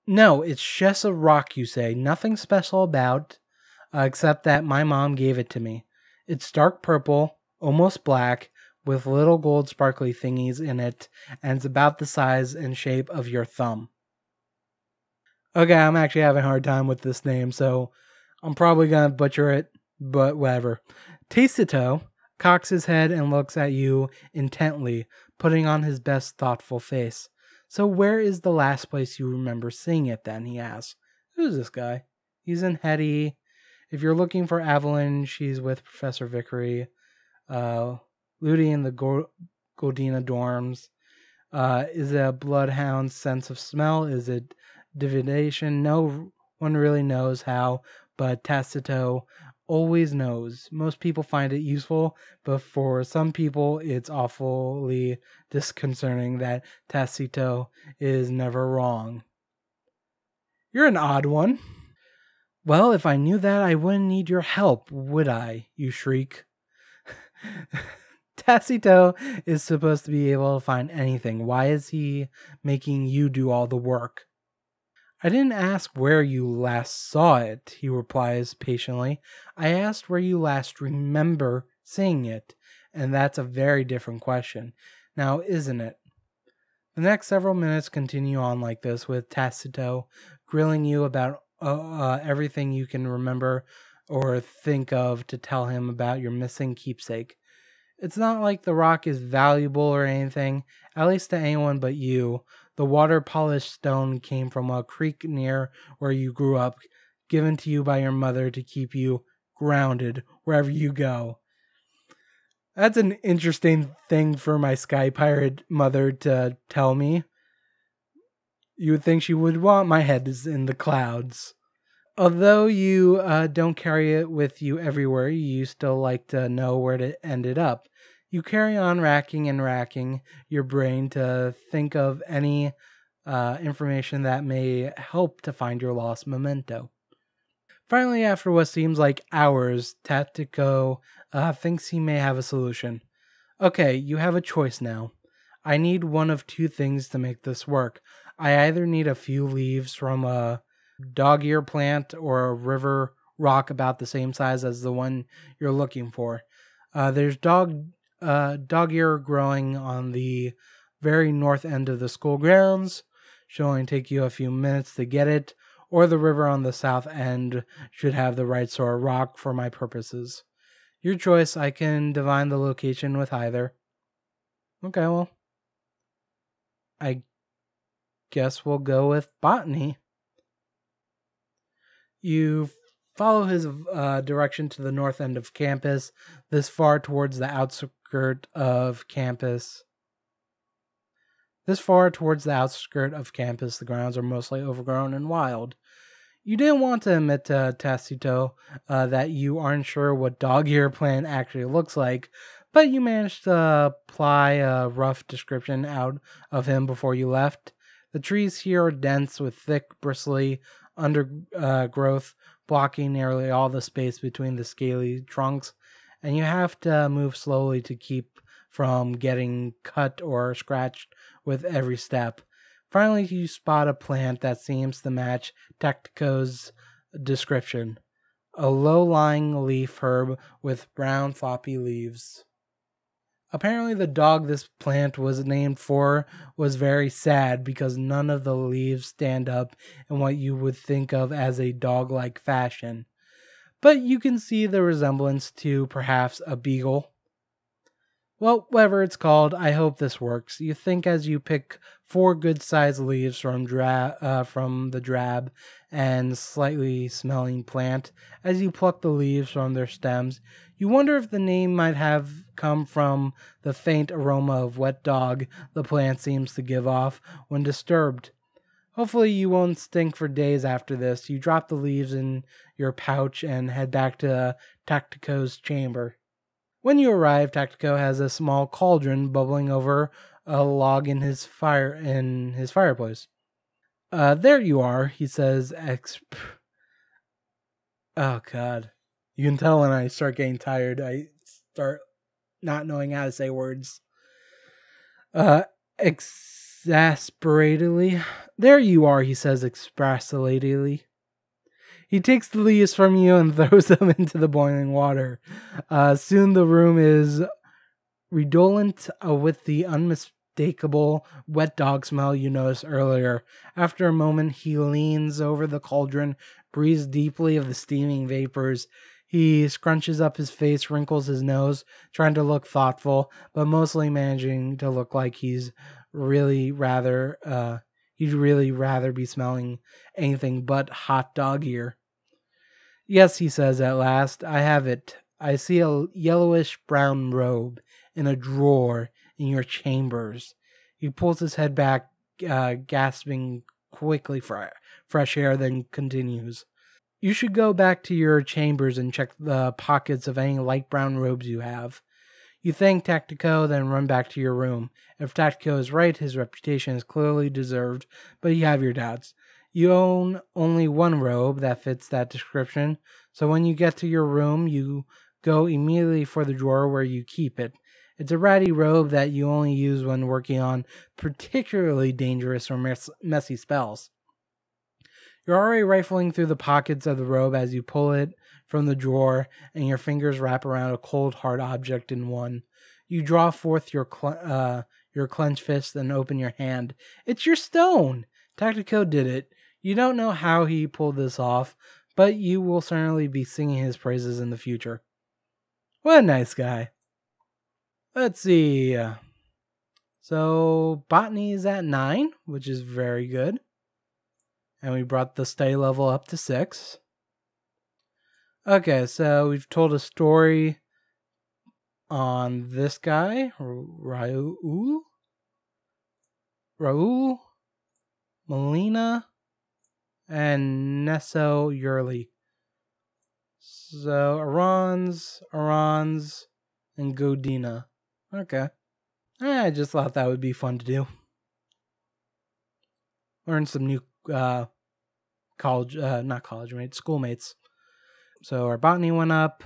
No, it's just a rock, you say. Nothing special about, except that my mom gave it to me. It's dark purple, almost black, with little gold sparkly thingies in it, and it's about the size and shape of your thumb. Okay, I'm actually having a hard time with this name, so I'm probably gonna butcher it, but whatever. Tacito cocks his head and looks at you intently, putting on his best thoughtful face. So where is the last place you remember seeing it then, he asks. Who's this guy? He's in Hetty. If you're looking for Evelyn, she's with Professor Vickery. Ludi in the Godina dorms. Is it a bloodhound's sense of smell? Is it divination? No one really knows how, but Tacito always knows. Most people find it useful, but for some people it's awfully disconcerting that Tacito is never wrong. You're an odd one. Well, if I knew that, I wouldn't need your help, would I? You shriek. Tacito is supposed to be able to find anything. Why is he making you do all the work? I didn't ask where you last saw it, he replies patiently. I asked where you last remember seeing it, and that's a very different question. Now, isn't it? The next several minutes continue on like this, with Tacito grilling you about everything you can remember or think of to tell him about your missing keepsake. It's not like the rock is valuable or anything, at least to anyone but you. The water-polished stone came from a creek near where you grew up, given to you by your mother to keep you grounded wherever you go. That's an interesting thing for my sky pirate mother to tell me. You would think she would want my head is in the clouds. Although you don't carry it with you everywhere, you still like to know where it ended up. You carry on racking and racking your brain to think of any information that may help to find your lost memento. Finally, after what seems like hours, Tactico thinks he may have a solution. Okay, you have a choice now. I need one of two things to make this work. I either need a few leaves from a dog-ear plant or a river rock about the same size as the one you're looking for. There's dog-ear growing on the very north end of the school grounds. Should only take you a few minutes to get it, or the river on the south end should have the right sort of rock for my purposes. Your choice. I can divine the location with either. Okay, well, I guess we'll go with botany. You follow his direction to the north end of campus, this far towards the outskirt of campus. The grounds are mostly overgrown and wild. You didn't want to admit to Tacito that you aren't sure what dog-ear plant actually looks like, but you managed to ply a rough description out of him before you left. The trees here are dense with thick, bristly undergrowth, blocking nearly all the space between the scaly trunks, and you have to move slowly to keep from getting cut or scratched with every step. Finally, you spot a plant that seems to match Tactico's description. A low-lying leaf herb with brown floppy leaves. Apparently the dog this plant was named for was very sad because none of the leaves stand up in what you would think of as a dog-like fashion. But you can see the resemblance to perhaps a beagle. Well, whatever it's called, I hope this works. You think as you pick 4 good-sized leaves from the drab and slightly smelling plant. As you pluck the leaves from their stems, you wonder if the name might have come from the faint aroma of wet dog the plant seems to give off when disturbed. Hopefully you won't stink for days after this. You drop the leaves in your pouch and head back to Tactico's chamber. When you arrive, Tactico has a small cauldron bubbling over a log in his fireplace. There you are, he says. Oh, God. You can tell when I start getting tired, I start not knowing how to say words. exasperatedly. There you are, he says exasperatedly. He takes the leaves from you and throws them into the boiling water. Soon the room is redolent with the unmistakable wet dog smell you noticed earlier. After a moment, he leans over the cauldron, breathes deeply of the steaming vapors. He scrunches up his face, wrinkles his nose, trying to look thoughtful, but mostly managing to look like he'd really rather be smelling anything but hot dog ear. Yes, he says at last, I have it. I see a yellowish brown robe in a drawer in your chambers. He pulls his head back, gasping quickly for fresh air, then continues. You should go back to your chambers and check the pockets of any light brown robes you have. You thank Tactico, then run back to your room. If Tactico is right, his reputation is clearly deserved, but you have your doubts. You own only one robe that fits that description, so when you get to your room, you go immediately for the drawer where you keep it. It's a ratty robe that you only use when working on particularly dangerous or messy spells. You're already rifling through the pockets of the robe as you pull it from the drawer, and your fingers wrap around a cold, hard object in one. You draw forth your clenched fist and open your hand. It's your stone! Tactico did it. You don't know how he pulled this off, but you will certainly be singing his praises in the future. What a nice guy. Let's see. So, botany is at 9, which is very good. And we brought the study level up to 6. Okay, so we've told a story on this guy, Raul, Melina, and Nesso Yurley. So, Arons, and Godina. Okay. I just thought that would be fun to do. Learn some new schoolmates. So our botany went up,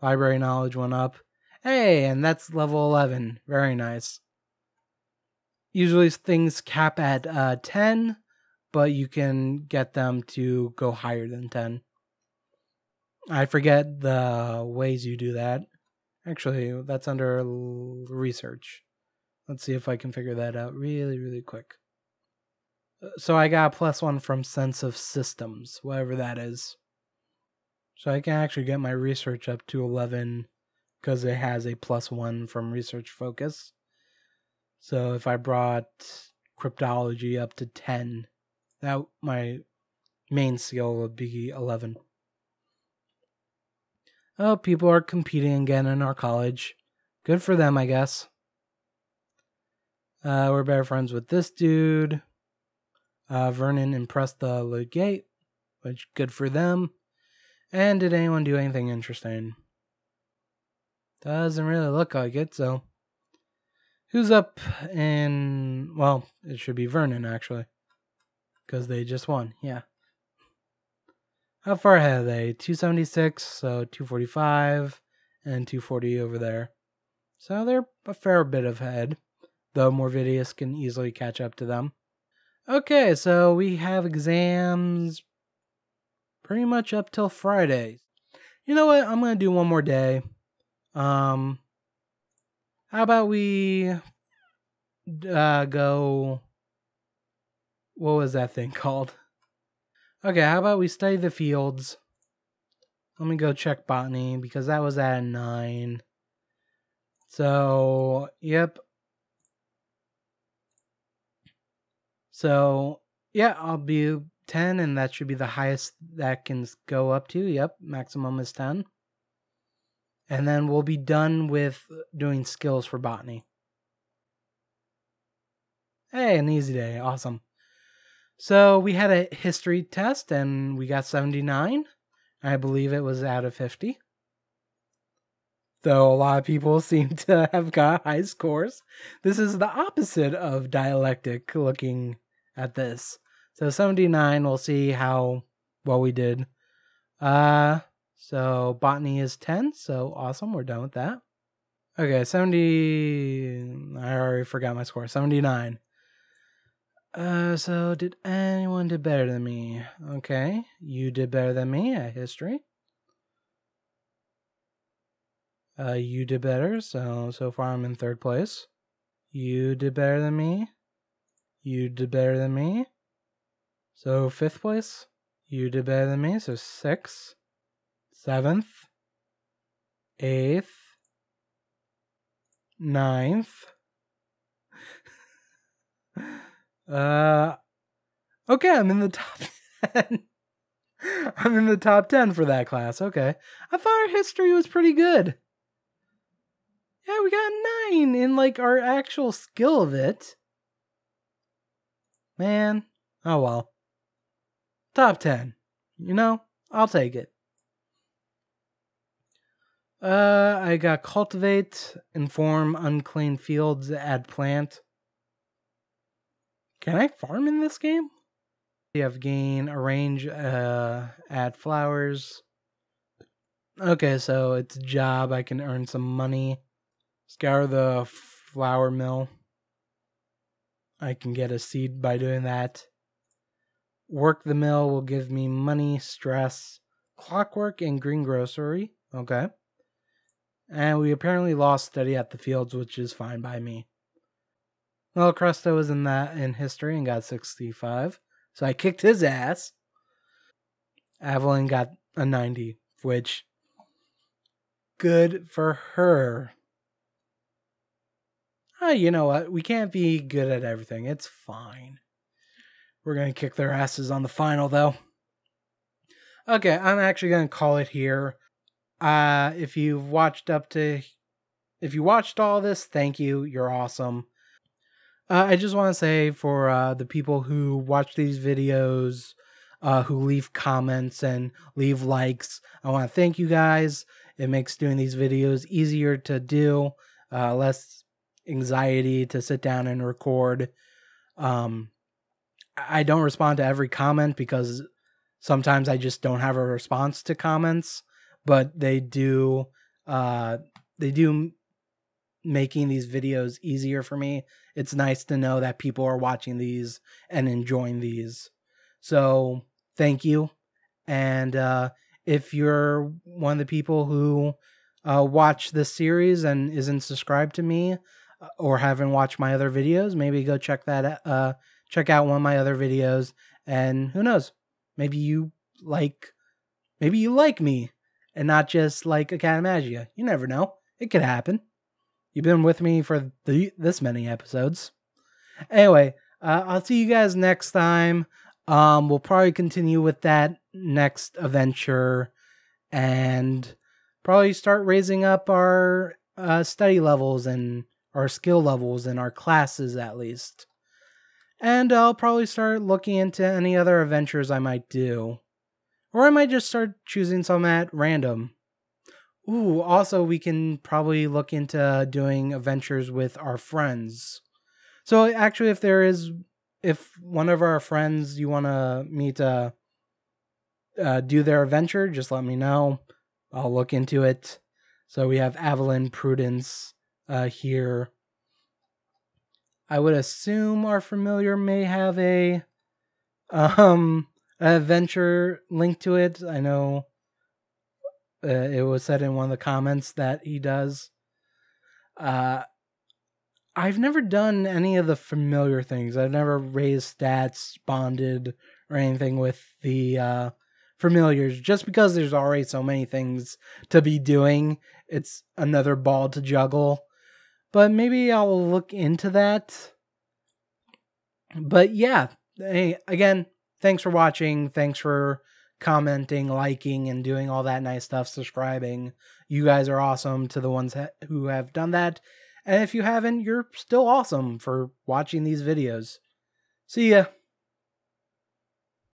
library knowledge went up. Hey, and that's level 11. Very nice. Usually things cap at 10, but you can get them to go higher than 10. I forget the ways you do that. Actually, that's under research. Let's see if I can figure that out really, really quick. So I got a +1 from Sense of Systems, whatever that is. So I can actually get my research up to 11 because it has a +1 from Research Focus. So if I brought Cryptology up to 10, that my main skill would be 11. Oh, people are competing again in our college. Good for them, I guess. We're better friends with this dude. Vernon impressed the legate, which good for them. And did anyone do anything interesting? Doesn't really look like it, so. Who's up in... Well, it should be Vernon, actually. Because they just won, yeah. How far ahead are they? 276, so 245, and 240 over there. So they're a fair bit ahead, though Morvidius can easily catch up to them. Okay, so we have exams pretty much up till Friday. You know what? I'm going to do one more day. How about we go... What was that thing called? Okay, how about we study the fields? Let me go check botany, because that was at a 9. So, yep. So, yeah, I'll be 10, and that should be the highest that can go up to. Yep, maximum is 10. And then we'll be done with doing skills for botany. Hey, an easy day. Awesome. So we had a history test, and we got 79. I believe it was out of 50. Though a lot of people seem to have got high scores. This is the opposite of dialectic looking at this. So 79, we'll see how well we did. So botany is 10, so awesome, we're done with that. Okay, 70, I already forgot my score, 79. So did anyone do better than me? Okay, you did better than me at history. You did better, so far I'm in third place. You did better than me. You did better than me. So fifth place. You did better than me, so sixth. Seventh. Eighth. Ninth. Okay, I'm in the top 10. I'm in the top 10 for that class. Okay. I thought our history was pretty good. Yeah, we got 9 in like our actual skill of it. Man. Oh well. Top 10. You know, I'll take it. I got cultivate, inform, unclaimed fields, add plant. Can I farm in this game? You have gain, arrange, add flowers. Okay, so it's a job. I can earn some money. Scour the flour mill. I can get a seed by doing that. Work the mill will give me money, stress, clockwork, and greengrocery. Okay. And we apparently lost study at the fields, which is fine by me. Well, Cresto was in history and got 65. So I kicked his ass. Evelyn got a 90, which good for her. You know what? We can't be good at everything. It's fine. We're going to kick their asses on the final, though. Okay, I'm actually going to call it here. If you watched all this, thank you. You're awesome. I just want to say for the people who watch these videos, who leave comments and leave likes, I want to thank you guys. It makes doing these videos easier to do, less anxiety to sit down and record. I don't respond to every comment because sometimes I just don't have a response to comments, but they do making these videos easier for me. It's nice to know that people are watching these and enjoying these. So thank you. And if you're one of the people who watch this series and isn't subscribed to me or haven't watched my other videos, maybe go check out one of my other videos, and who knows, maybe you like me and not just like Academagia. You never know. It could happen. You've been with me for this many episodes. Anyway, I'll see you guys next time. We'll probably continue with that next adventure and probably start raising up our study levels and our skill levels in our classes at least. And I'll probably start looking into any other adventures I might do. Or I might just start choosing some at random. Ooh, also we can probably look into doing adventures with our friends. So actually if one of our friends you want me to do their adventure, just let me know. I'll look into it. So we have Evelyn Prudence here. I would assume our familiar may have a adventure link to it. I know it was said in one of the comments that he does. I've never done any of the familiar things. I've never raised stats, bonded, or anything with the familiars. Just because there's already so many things to be doing, it's another ball to juggle. But maybe I'll look into that. But yeah, hey, again, thanks for watching. Thanks for commenting, liking, and doing all that nice stuff, subscribing. You guys are awesome to the ones who have done that. And if you haven't, you're still awesome for watching these videos. See ya.